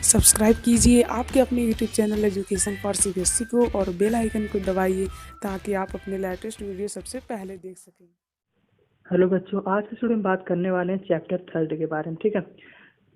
Subscribe कीजिए आपके अपने YouTube channel education for CBSE को और बेल आइकन को दबाइए ताकि आप अपने लेटेस्ट वीडियो सबसे पहले देख सकें। हेलो बच्चों, आज के स्टूडियो में बात करने वाले हैं चैप्टर 3 के बारे में। ठीक है,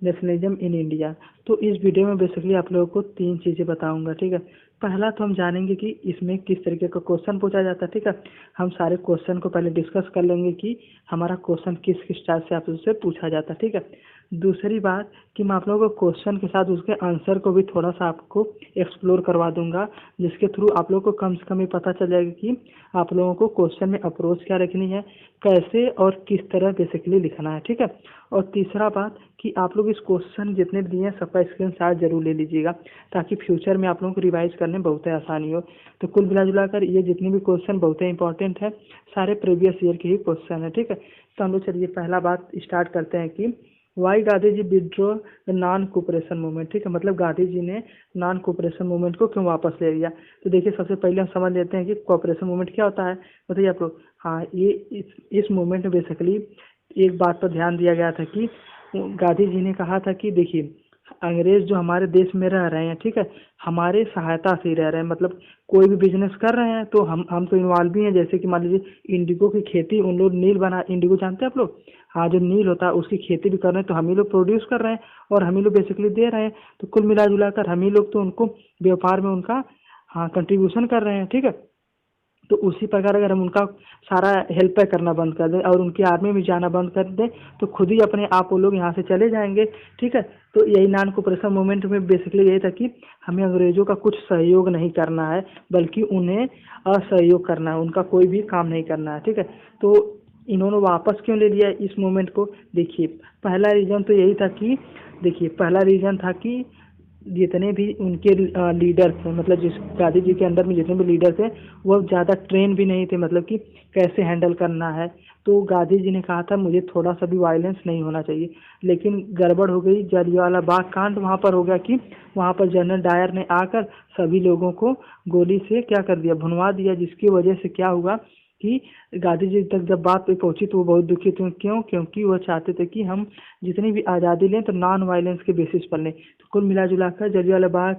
नेशनलिज्म इन इंडिया। तो इस वीडियो में बेसिकली आप लोगों को 3 चीज़ें बताऊंगा। ठीक है, पहला तो हम जानेंगे कि इसमें किस तरीके का क्वेश्चन पूछा जाता है। ठीक है, हम सारे क्वेश्चन को पहले डिस्कस कर लेंगे कि हमारा क्वेश्चन किस किस टाइप से आपसे पूछा जाता है। ठीक है, दूसरी बात कि मैं आप लोगों को क्वेश्चन के साथ उसके आंसर को भी थोड़ा सा आपको एक्सप्लोर करवा दूंगा, जिसके थ्रू आप लोगों को कम से कम ये पता चल जाएगा कि आप लोगों को क्वेश्चन में अप्रोच क्या रखनी है, कैसे और किस तरह बेसिकली लिखना है। ठीक है, और तीसरा बात कि आप लोग इस क्वेश्चन जितने भी दिए हैं सबका स्क्रीनशॉट जरूर ले लीजिएगा, ताकि फ्यूचर में आप लोगों को रिवाइज करने में बहुत ही आसानी हो। तो कुल मिला जुला कर ये जितने भी क्वेश्चन बहुत ही इंपॉर्टेंट है, सारे प्रीवियस ईयर के ही क्वेश्चन है। ठीक है, तो हम लोग चलिए पहला बात स्टार्ट करते हैं कि why Gandhi ji withdraw the non cooperation movement. ठीक है, मतलब गांधी जी ने नॉन कोऑपरेशन मूवमेंट को क्यों वापस ले लिया। तो देखिए, सबसे पहले हम समझ लेते हैं कि कोऑपरेशन मूवमेंट क्या होता है। बताइए आप लोग। हाँ, ये इस मूवमेंट में बेसिकली एक बात पर ध्यान दिया गया था कि गांधी जी ने कहा था कि देखिए, अंग्रेज जो हमारे देश में रह रहे हैं, ठीक है, हमारे सहायता से ही रह रहे हैं। मतलब कोई भी बिजनेस कर रहे हैं तो हम तो इन्वॉल्व भी हैं। जैसे कि मान लीजिए इंडिगो की खेती उन लोग नील बना, इंडिगो जानते हैं आप लोग। हाँ, जो नील होता है उसकी खेती भी कर रहे हैं, तो हम ही लोग प्रोड्यूस कर रहे हैं और हम ही लोग बेसिकली दे रहे हैं। तो कुल मिला जुला कर हम ही लोग तो उनको व्यापार में उनका हाँ कंट्रीब्यूशन कर रहे हैं। ठीक है, तो उसी प्रकार अगर हम उनका सारा हेल्प करना बंद कर दें और उनकी आर्मी में जाना बंद कर दें, तो खुद ही अपने आप वो लोग यहाँ से चले जाएंगे। ठीक है, तो यही नॉन कोऑपरेशन मूवमेंट में बेसिकली यही था कि हमें अंग्रेजों का कुछ सहयोग नहीं करना है, बल्कि उन्हें असहयोग करना है, उनका कोई भी काम नहीं करना है। ठीक है, तो इन्होंने वापस क्यों ले लिया इस मूवमेंट को। देखिए, पहला रीज़न तो यही था कि देखिए पहला रीज़न था कि जितने भी उनके लीडर थे, मतलब जिस गांधी जी के अंदर में जितने भी लीडर थे, वो ज़्यादा ट्रेन भी नहीं थे, मतलब कि कैसे हैंडल करना है। तो गांधी जी ने कहा था मुझे थोड़ा सा भी वायलेंस नहीं होना चाहिए, लेकिन गड़बड़ हो गई। जलियांवाला बाग कांड वहाँ पर हो गया कि वहाँ पर जनरल डायर ने आकर सभी लोगों को गोली से क्या कर दिया, भुनवा दिया, जिसकी वजह से क्या हुआ कि गांधी जी तक जब बात पे पहुंची तो वो बहुत दुखी थे। क्यों? क्योंकि वो चाहते थे कि हम जितनी भी आज़ादी लें तो नॉन वायलेंस के बेसिस पर लें। तो कुल मिला जुला कर जलियांवाला बाग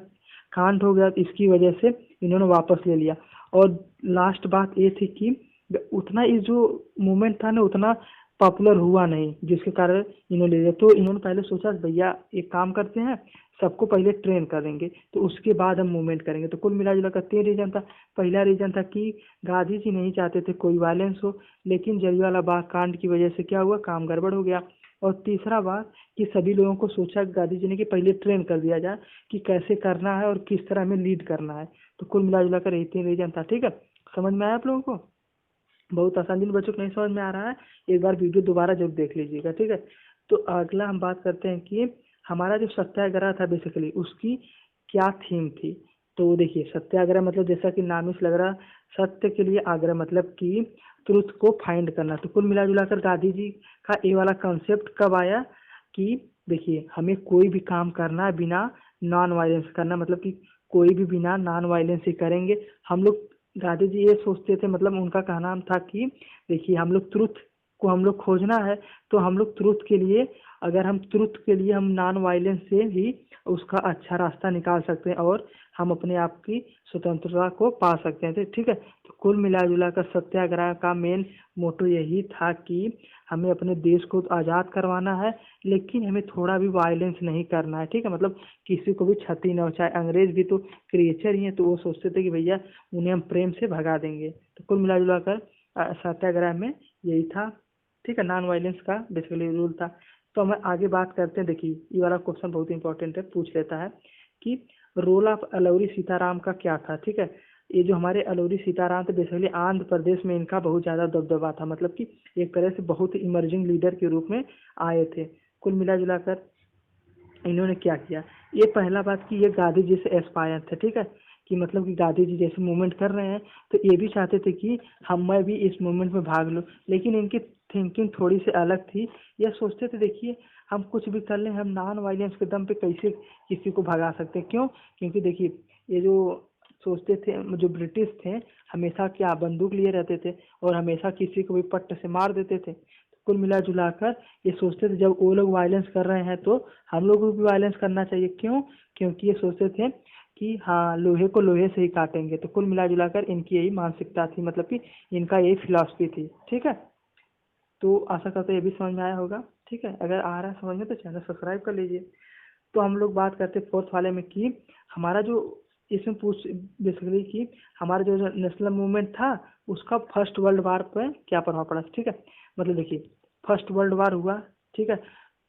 कांड हो गया, इसकी वजह से इन्होंने वापस ले लिया। और लास्ट बात ये थी कि उतना इस जो मूवमेंट था ना उतना पॉपुलर हुआ नहीं, जिसके कारण इन्होंने ले लिया। तो इन्होंने पहले सोचा भैया एक काम करते हैं, सबको पहले ट्रेन करेंगे तो उसके बाद हम मूवमेंट करेंगे। तो कुल मिला जुला कर 3 रीजन था। पहला रीजन था कि गांधी जी नहीं चाहते थे कोई वायलेंस हो, लेकिन जलियांवाला बाग कांड की वजह से क्या हुआ, काम गड़बड़ हो गया। और तीसरा बात कि सभी लोगों को सोचा गांधी जी ने कि पहले ट्रेन कर दिया जाए कि कैसे करना है और किस तरह हमें लीड करना है। तो कुल मिला जुला कर यही 3 रीजन था। ठीक है, समझ में आया आप लोगों को। बहुत आसान, जिन बच्चों को नहीं समझ में आ रहा है एक बार वीडियो दोबारा जरूर देख लीजिएगा। ठीक है, तो अगला हम बात करते हैं कि हमारा जो सत्याग्रह था बेसिकली उसकी क्या थीम थी। तो देखिए, सत्याग्रह मतलब जैसा कि नाम ही से लग रहा, सत्य के लिए आग्रह, मतलब कि ट्रुथ को फाइंड करना। तो कुल मिला जुला कर गांधी जी का ये वाला कंसेप्ट कब आया कि देखिए हमें कोई भी काम करना है बिना नॉन वायलेंस करना, मतलब कि कोई भी बिना नॉन वायलेंस ही करेंगे हम लोग। गांधी जी ये सोचते थे, मतलब उनका कहना था कि देखिए हम लोग ट्रुथ को हम लोग खोजना है, तो हम लोग ट्रुथ के लिए, अगर हम ट्रुथ के लिए हम नॉन वायलेंस से ही उसका अच्छा रास्ता निकाल सकते हैं और हम अपने आप की स्वतंत्रता को पा सकते हैं। ठीक है, तो कुल मिला जुला कर सत्याग्रह का मेन मोटो यही था कि हमें अपने देश को आज़ाद करवाना है, लेकिन हमें थोड़ा भी वायलेंस नहीं करना है। ठीक है, मतलब किसी को भी क्षति न हो। चाहे अंग्रेज भी तो क्रिएचर ही हैं, तो वो सोचते थे कि भैया उन्हें हम प्रेम से भगा देंगे। तो कुल मिला जुला कर सत्याग्रह में यही था। ठीक है, नॉन वायलेंस का बेसिकली रूल था। तो हम आगे बात करते हैं। देखिए, ये वाला क्वेश्चन बहुत इंपॉर्टेंट है, पूछ लेता है कि रोल ऑफ अलौरी सीताराम का क्या था। ठीक है, ये जो हमारे अलौरी सीताराम थे बेसिकली आंध्र प्रदेश में इनका बहुत ज़्यादा दबदबा था, मतलब कि एक तरह से बहुत इमर्जिंग लीडर के रूप में आए थे। कुल मिला जुला कर इन्होंने क्या किया, ये पहला बात कि ये गांधी जी से एस्पायर थे। ठीक है, कि मतलब कि गांधी जी जैसे मूवमेंट कर रहे हैं तो ये भी चाहते थे कि मैं भी इस मूवमेंट में भाग लूं, लेकिन इनकी थिंकिंग थोड़ी सी अलग थी। ये सोचते थे देखिए हम कुछ भी कर लें, हम नॉन वायलेंस के दम पे कैसे किसी को भगा सकते हैं। क्यों? क्योंकि देखिए ये जो सोचते थे, जो ब्रिटिश थे, हमेशा क्या बंदूक लिए रहते थे और हमेशा किसी को भी पट्ट से मार देते थे। कुल मिला जुला कर ये सोचते थे जब वो लोग वायलेंस कर रहे हैं तो हम लोग को भी वायलेंस करना चाहिए। क्यों? क्योंकि ये सोचते थे कि हाँ लोहे को लोहे से ही काटेंगे। तो कुल मिला जुला कर इनकी यही मानसिकता थी, मतलब कि इनका यही फिलॉसफी थी। ठीक है, तो आशा करते हैं ये भी समझ में आया होगा। ठीक है, अगर आ रहा है समझ में तो चैनल सब्सक्राइब कर लीजिए। तो हम लोग बात करते हैं फोर्थ वाले में कि हमारा जो इसमें पूछ बेसिकली कि हमारा जो नेशनल मूवमेंट था उसका फर्स्ट वर्ल्ड वार पर क्या प्रभाव पड़ा। ठीक है, मतलब देखिए फर्स्ट वर्ल्ड वार हुआ। ठीक है,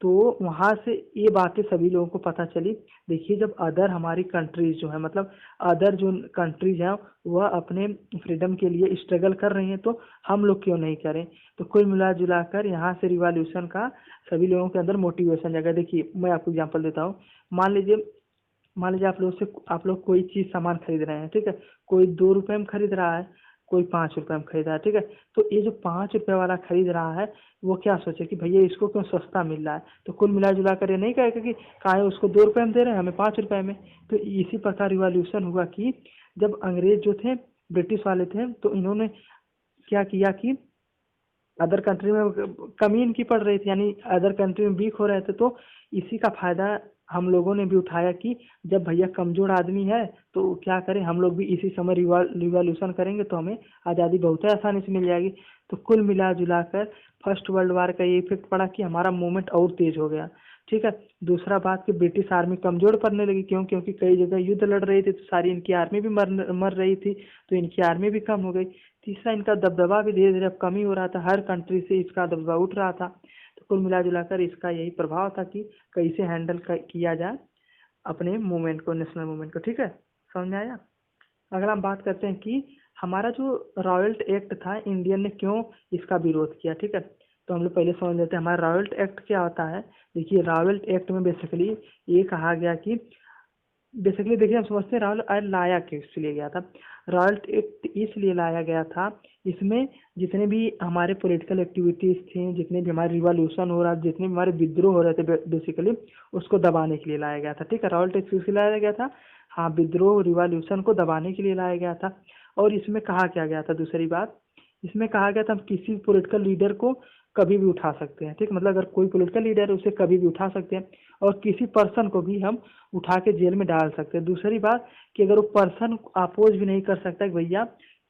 तो वहाँ से ये बातें सभी लोगों को पता चली। देखिए जब अदर हमारी कंट्रीज जो है, मतलब अदर जो कंट्रीज हैं वह अपने फ्रीडम के लिए स्ट्रगल कर रही हैं तो हम लोग क्यों नहीं करें। तो कुल मिला जुला कर यहाँ से रिवॉल्यूशन का सभी लोगों के अंदर मोटिवेशन जगा। देखिए मैं आपको एग्जांपल देता हूँ। मान लीजिए आप लोग कोई चीज सामान खरीद रहे हैं। ठीक है, कोई 2 रुपए में खरीद रहा है, कोई 5 रुपए में खरीद रहा है। ठीक है, तो ये जो 5 रुपए वाला खरीद रहा है वो क्या सोचे कि भैया इसको क्यों सस्ता मिल रहा है। तो कुल मिला जुला कर ये नहीं कहेगा कि काहे उसको 2 रुपए में दे रहे हैं हमें 5 रुपए में। तो इसी प्रकार रिवॉल्यूशन हुआ कि जब अंग्रेज जो थे, ब्रिटिश वाले थे, तो इन्होंने क्या किया कि अदर कंट्री में कमी इनकी पड़ रही थी, यानी अदर कंट्री में वीक हो रहे थे। तो इसी का फायदा हम लोगों ने भी उठाया कि जब भैया कमजोर आदमी है तो क्या करें, हम लोग भी इसी समय रिवॉल्यूशन करेंगे तो हमें आज़ादी बहुत ही आसानी से मिल जाएगी। तो कुल मिला जुला कर फर्स्ट वर्ल्ड वार का ये इफेक्ट पड़ा कि हमारा मूवमेंट और तेज हो गया। ठीक है, दूसरा बात कि ब्रिटिश आर्मी कमजोर पड़ने लगी। क्यों? क्योंकि कई जगह युद्ध लड़ रही थी तो सारी इनकी आर्मी भी मर रही थी, तो इनकी आर्मी भी कम हो गई। तीसरा, इनका दबदबा भी धीरे धीरे अब कम ही हो रहा था, हर कंट्री से इसका दबदबा उठ रहा था। तो कुल मिला जुला कर इसका यही प्रभाव था कि कैसे हैंडल किया जाए अपने मूवमेंट को, नेशनल मूवमेंट को। ठीक है, समझ में आया। अगर हम बात करते हैं कि हमारा जो रॉयल्ट एक्ट था, इंडियन ने क्यों इसका विरोध किया। ठीक है, तो हम लोग पहले समझ लेते हैं हमारा रॉयल्ट एक्ट क्या होता है। देखिए रॉयल्ट एक्ट में बेसिकली ये कहा गया कि बेसिकली देखिए हम समझते हैं रॉयल एक्ट लाया किस लिए गया था। रॉयल एक्ट इसलिए लाया गया था, इसमें जितने भी हमारे पॉलिटिकल एक्टिविटीज थी, जितने भी हमारे रिवॉल्यूशन हो रहा, जितने भी हमारे विद्रोह हो रहे थे बेसिकली उसको दबाने के लिए लाया गया था। ठीक है, रॉयल एक्ट इसलिए लाया गया था, हाँ विद्रोह रिवॉल्यूशन को दबाने के लिए लाया गया था। और इसमें कहा क्या गया था, दूसरी बात इसमें कहा गया था हम किसी पॉलिटिकल लीडर को कभी भी उठा सकते हैं। ठीक, मतलब अगर कोई पॉलिटिकल लीडर है उसे कभी भी उठा सकते हैं, और किसी पर्सन को भी हम उठा के जेल में डाल सकते हैं। दूसरी बात कि अगर वो पर्सन अपोज भी नहीं कर सकता कि भैया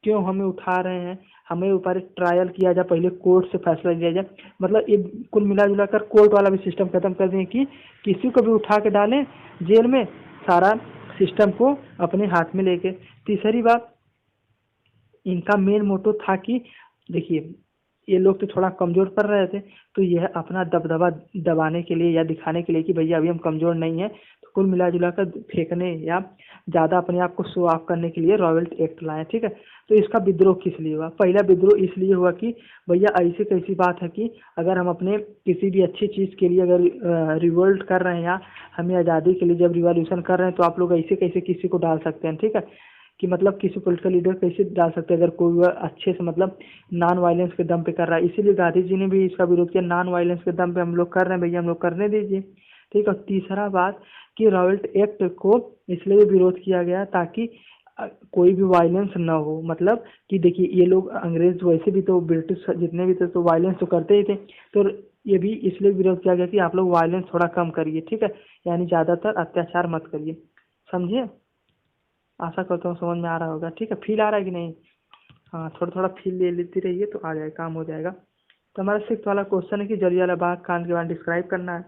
क्यों हमें उठा रहे हैं, हमें ऊपर ट्रायल किया जाए, पहले कोर्ट से फैसला लिया जाए। मतलब ये कुल मिला जुला कर कोर्ट वाला भी सिस्टम खत्म कर दें कि किसी को भी उठा के डालें जेल में, सारा सिस्टम को अपने हाथ में लेके। तीसरी बात, इनका मेन मोटो था कि देखिए ये लोग तो थोड़ा कमजोर पड़ रहे थे, तो यह अपना दबदबा दबाने के लिए या दिखाने के लिए कि भैया अभी हम कमजोर नहीं है, तो कुल मिला जुला कर फेंकने या ज़्यादा अपने आप को शो ऑफ करने के लिए रॉयल एक्ट लाए। ठीक है, तो इसका विद्रोह किस लिए हुआ? पहला विद्रोह इसलिए हुआ कि भैया ऐसी कैसी बात है कि अगर हम अपने किसी भी अच्छी चीज़ के लिए अगर रिवोल्ट कर रहे हैं या हमें आज़ादी के लिए जब रिवॉल्यूशन कर रहे हैं तो आप लोग ऐसे कैसे किसी को डाल सकते हैं। ठीक है, कि मतलब किसी पॉलिटिकल लीडर कैसे डाल सकते हैं अगर कोई वह अच्छे से मतलब नॉन वायलेंस के दम पे कर रहा है। इसीलिए गांधी जी ने भी इसका विरोध किया, नॉन वायलेंस के दम पे हम लोग कर रहे हैं भैया, हम लोग करने दीजिए। ठीक है, और तीसरा बात कि रॉयल एक्ट को इसलिए भी विरोध किया गया ताकि कोई भी वायलेंस ना हो। मतलब कि देखिए ये लोग अंग्रेज वैसे भी तो ब्रिटिश जितने भी थे तो वायलेंस तो करते ही थे, तो ये भी इसलिए विरोध किया गया कि आप लोग वायलेंस थोड़ा कम करिए। ठीक है, यानी ज़्यादातर अत्याचार मत करिए। समझिए, आशा करता हूँ समझ में आ रहा होगा। ठीक है, फील आ रहा है कि नहीं? हाँ, थोड़ा थोड़ा फील ले लेती रहिए तो आ जाएगा, काम हो जाएगा। तो हमारा 6th वाला क्वेश्चन है कि जलियांवाला बाग कांड के बारे में डिस्क्राइब करना है।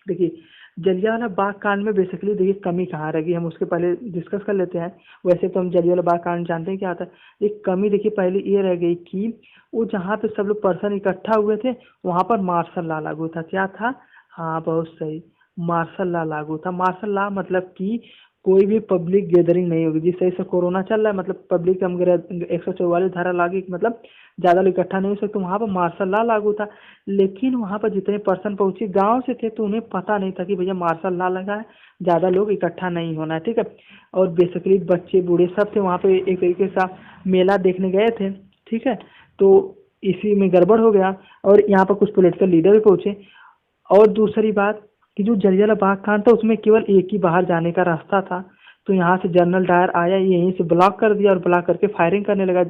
देखिए जलियांवाला बाग कांड में बेसिकली देखिए कमी कहाँ रहेगी, हम उसके पहले डिस्कस कर लेते हैं। वैसे तो हम जलियांवाला बाग कांड जानते हैं क्या आता है। एक कमी देखिए पहले ये रह गई कि वो जहाँ पे सब लोग पर्सन इकट्ठा हुए थे वहाँ पर मार्शल लॉ लागू था। क्या था? हाँ बहुत सही, मार्शल लॉ लागू था। मार्शल लॉ मतलब कि कोई भी पब्लिक गैदरिंग नहीं होगी। जिस तरह से कोरोना चल रहा है, मतलब पब्लिक हम 144 धारा लागू, मतलब ज़्यादा लोग इकट्ठा नहीं हो सकते, वहाँ पर मार्शल लॉ लागू था। लेकिन वहाँ पर जितने पर्सन पहुँचे गांव से थे तो उन्हें पता नहीं था कि भैया मार्शल लॉ लगा है, ज़्यादा लोग इकट्ठा नहीं होना है। ठीक है, और बेसिकली बच्चे बूढ़े सब थे वहाँ पे, एक तरीके से मेला देखने गए थे। ठीक है, तो इसी में गड़बड़ हो गया और यहाँ पर कुछ पॉलिटिकल लीडर भी पहुँचे। और दूसरी बात कि जो जलियांवाला बाग कांड था उसमें केवल एक ही बाहर जाने का रास्ता था, तो यहाँ से जनरल डायर आया, यहीं से ब्लॉक कर दिया और ब्लॉक करके फायरिंग करने लगा।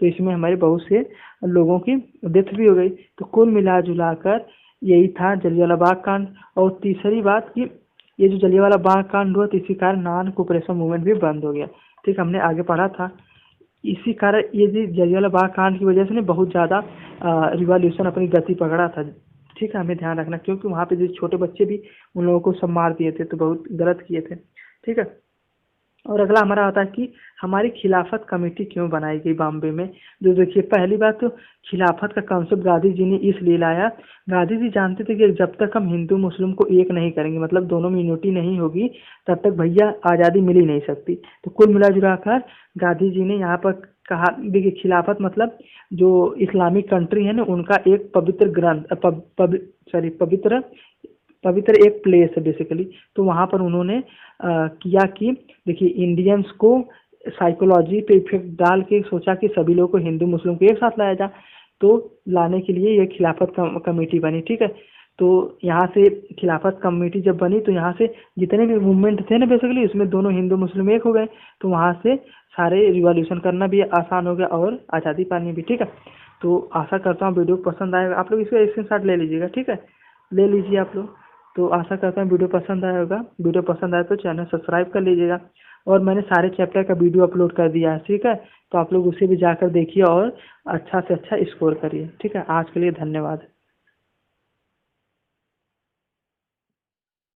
तो इसमें हमारे बहुत से लोगों की डेथ भी हो गई। तो कुल मिला जुला कर यही था जलियांवाला बाग कांड। और तीसरी बात कि ये जो जलियांवाला बाग कांड हुआ तो इसी कारण नॉन कोऑपरेशन मूवमेंट भी बंद हो गया। ठीक, हमने आगे पढ़ा था। इसी कारण ये जो जलियांवाला बाग कांड की वजह से ना बहुत ज़्यादा रिवॉल्यूशन अपनी गति पकड़ा था। ठीक है, हमें ध्यान रखना, क्योंकि वहाँ पे जो छोटे बच्चे भी उन लोगों को सब मार दिए थे, तो बहुत गलत किए थे। ठीक है। और अगला हमारा आता है कि हमारी खिलाफत कमेटी क्यों बनाई गई बॉम्बे में। जो देखिए, पहली बात तो खिलाफत का कॉन्सेप्ट गांधी जी ने इसलिए लाया। गांधी जी जानते थे कि जब तक हम हिंदू मुस्लिम को एक नहीं करेंगे, मतलब दोनों में यूनिटी नहीं होगी, तब तक भैया आज़ादी मिल ही नहीं सकती। तो कुल मिला जुला कर गांधी जी ने यहाँ पर कहा, देखिए खिलाफत मतलब जो इस्लामिक कंट्री है ना, उनका एक पवित्र ग्रंथ पवित्र पवित्र एक प्लेस है बेसिकली। तो वहाँ पर उन्होंने किया कि देखिए इंडियंस को साइकोलॉजी पे इफेक्ट डाल के सोचा कि सभी लोगों को, हिंदू मुस्लिम को एक साथ लाया जाए। तो लाने के लिए ये खिलाफत कमेटी बनी। ठीक है। तो यहाँ से खिलाफत कमेटी जब बनी तो यहाँ से जितने भी मूवमेंट थे ना बेसिकली, उसमें दोनों हिंदू मुस्लिम एक हो गए। तो वहाँ से सारे रिवॉल्यूशन करना भी आसान हो गया और आज़ादी पानी भी। ठीक है। तो आशा करता हूँ वीडियो पसंद आएगा। आप लोग इसका स्क्रीनशॉट ले लीजिएगा। ठीक है, ले लीजिए आप लोग। तो आशा करता हूँ वीडियो पसंद आया होगा। वीडियो पसंद आए तो चैनल सब्सक्राइब कर लीजिएगा। और मैंने सारे चैप्टर का वीडियो अपलोड कर दिया है। ठीक है, तो आप लोग उसे भी जाकर देखिए और अच्छा से अच्छा स्कोर करिए। ठीक है, आज के लिए धन्यवाद।